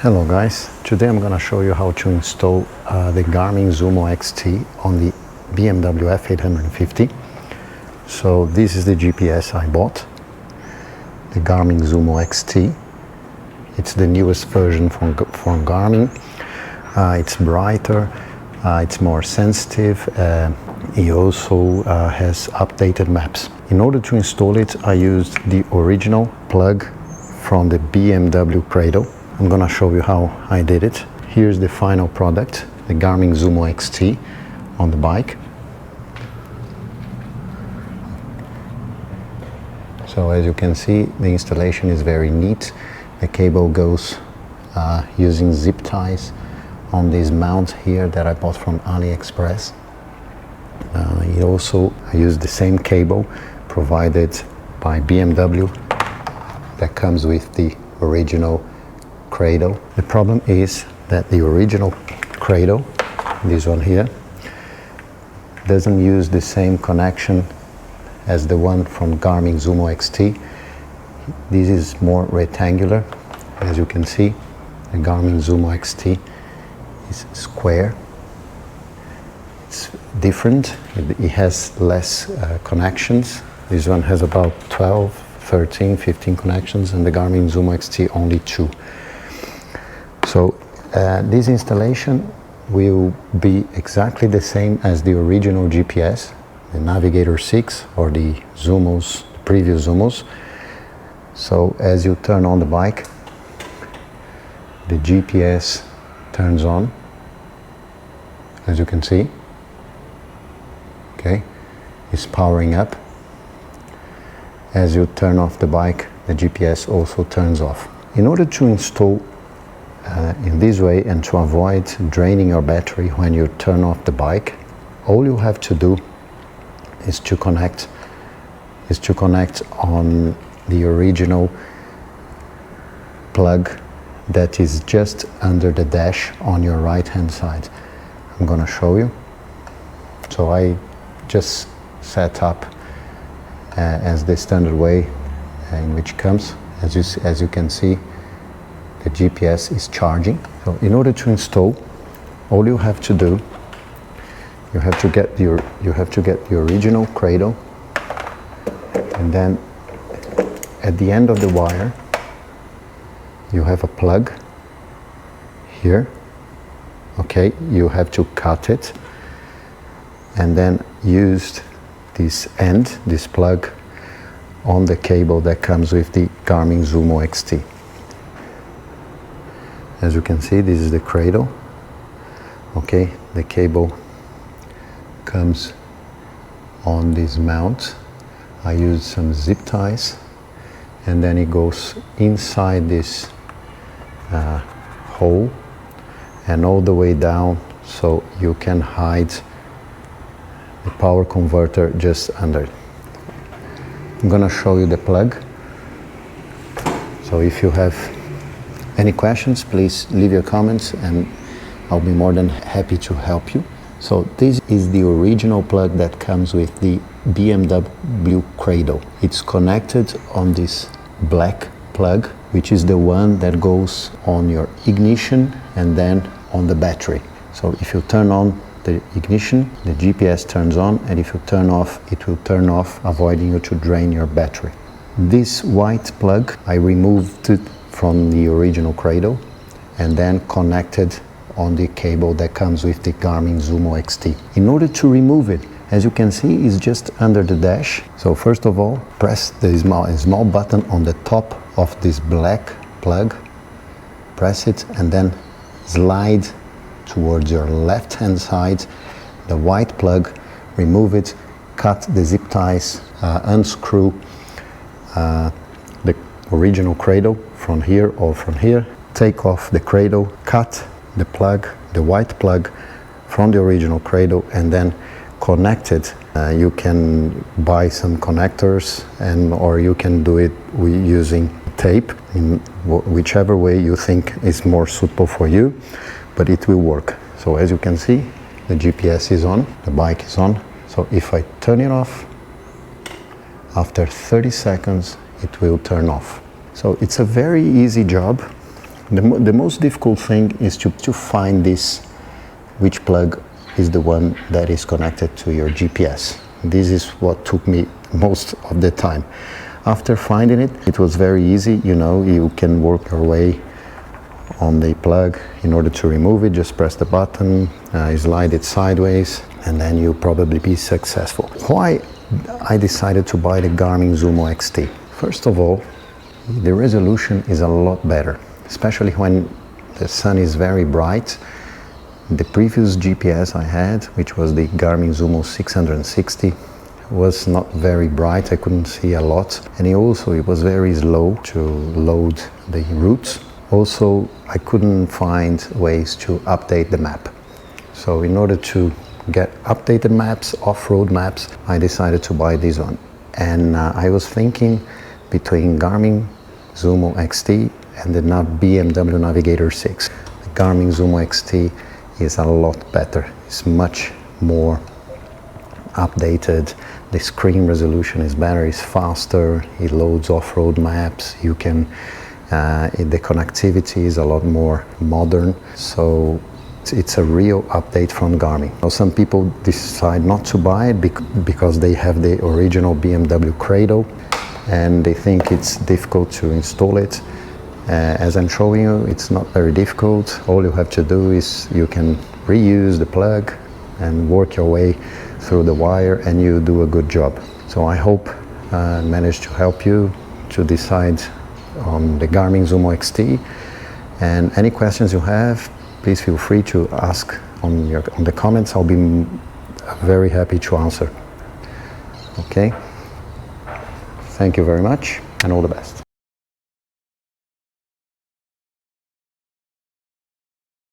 Hello guys, today I'm going to show you how to install the Garmin Zumo XT on the BMW F850. So this is the GPS I bought, the Garmin Zumo XT. It's the newest version from Garmin. It's brighter, it's more sensitive. It also has updated maps. In order to install it, I used the original plug from the BMW Craddle. I'm gonna show you how I did it. Here's the final product, the Garmin Zumo XT on the bike. So as you can see, the installation is very neat. The cable goes using zip ties on this mount here that I bought from AliExpress. I used the same cable provided by BMW that comes with the original Craddle. The problem is that the original Craddle, this one here, doesn't use the same connection as the one from Garmin Zumo XT. This is more rectangular. As you can see, the Garmin Zumo XT is square. It's different. It has less connections. This one has about 12, 13, 15 connections, and the Garmin Zumo XT only 2. So this installation will be exactly the same as the original GPS, the Navigator 6 or the Zumos, the previous Zumos. So as you turn on the bike, the GPS turns on, as you can see. Okay, it's powering up. As you turn off the bike, the GPS also turns off. In order to install in this way and to avoid draining your battery when you turn off the bike, all you have to do is to connect on the original plug that is just under the dash on your right hand side. I'm gonna show you. So I just set up as the standard way in which comes. As you can see, the GPS is charging. So in order to install, all you have to do, you have to get the original Craddle, and then at the end of the wire you have a plug here. Okay, you have to cut it and then use this end, this plug, on the cable that comes with the Garmin Zumo XT. As you can see, this is the Craddle. Okay, the cable comes on this mount. I use some zip ties, and then it goes inside this hole and all the way down, so you can hide the power converter just under it. I'm gonna show you the plug. So if you have any questions, please leave your comments and I'll be more than happy to help you. So this is the original plug that comes with the BMW Craddle. It's connected on this black plug, which is the one that goes on your ignition and then on the battery. So if you turn on the ignition, the GPS turns on, and if you turn off, it will turn off, avoiding you to drain your battery. This white plug, I removed it from the original Craddle and then connected on the cable that comes with the Garmin Zumo XT. In order to remove it, as you can see, it's just under the dash. So first of all, press the small button on the top of this black plug, press it, and then slide towards your left hand side the white plug, remove it, cut the zip ties, unscrew the original Craddle from here or from here, take off the Craddle, cut the plug, the white plug from the original Craddle, and then connect it. You can buy some connectors, or you can do it using tape, in whichever way you think is more suitable for you, but it will work. So as you can see, the GPS is on, the bike is on. So if I turn it off, after 30 seconds it will turn off. So it's a very easy job. The most difficult thing is to find this, which plug is the one that is connected to your GPS. This is what took me most of the time. After finding it, it was very easy. You know, you can work your way on the plug. In order to remove it, just press the button, slide it sideways, and then you'll probably be successful. Why I decided to buy the Garmin Zumo XT? First of all, the resolution is a lot better, especially when the sun is very bright. The previous GPS I had, which was the Garmin Zumo 660, was not very bright. I couldn't see a lot, and it was very slow to load the routes. Also, I couldn't find ways to update the map. So in order to get updated maps, off-road maps, I decided to buy this one. And I was thinking between Garmin Zumo XT and the BMW Navigator 6. The Garmin Zumo XT is a lot better. It's much more updated. The screen resolution is better, it's faster, it loads off-road maps. You can, the connectivity is a lot more modern. So it's a real update from Garmin. Now, some people decide not to buy it because they have the original BMW Craddle and they think it's difficult to install it. As I'm showing you, it's not very difficult. All you have to do is you can reuse the plug and work your way through the wire and you do a good job. So I hope I managed to help you to decide on the Garmin Zumo XT. And any questions you have, please feel free to ask on the comments. I'll be very happy to answer. Okay? Thank you very much and all the best.